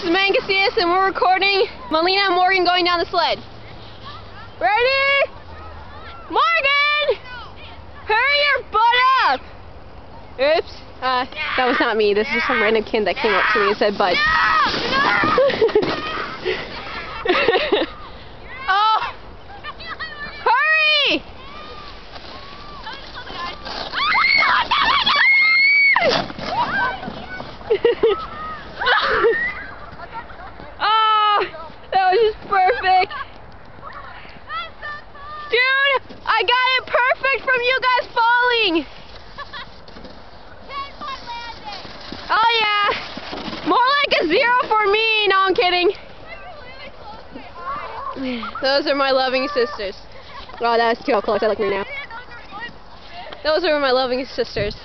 is Mangasius, and we're recording Melina and Morgan going down the sled. Ready? Morgan! Hurry your butt up! Oops. That was not me. This is some random kid that came up to me and said, "Bud." Oh! Hurry! Oh, that was just perfect. Dude, I got it perfect from you guys falling. Oh yeah, more like a 0 for me. No, I'm kidding. Those are my loving sisters. Oh, that was too close. I look me now. Those are my loving sisters.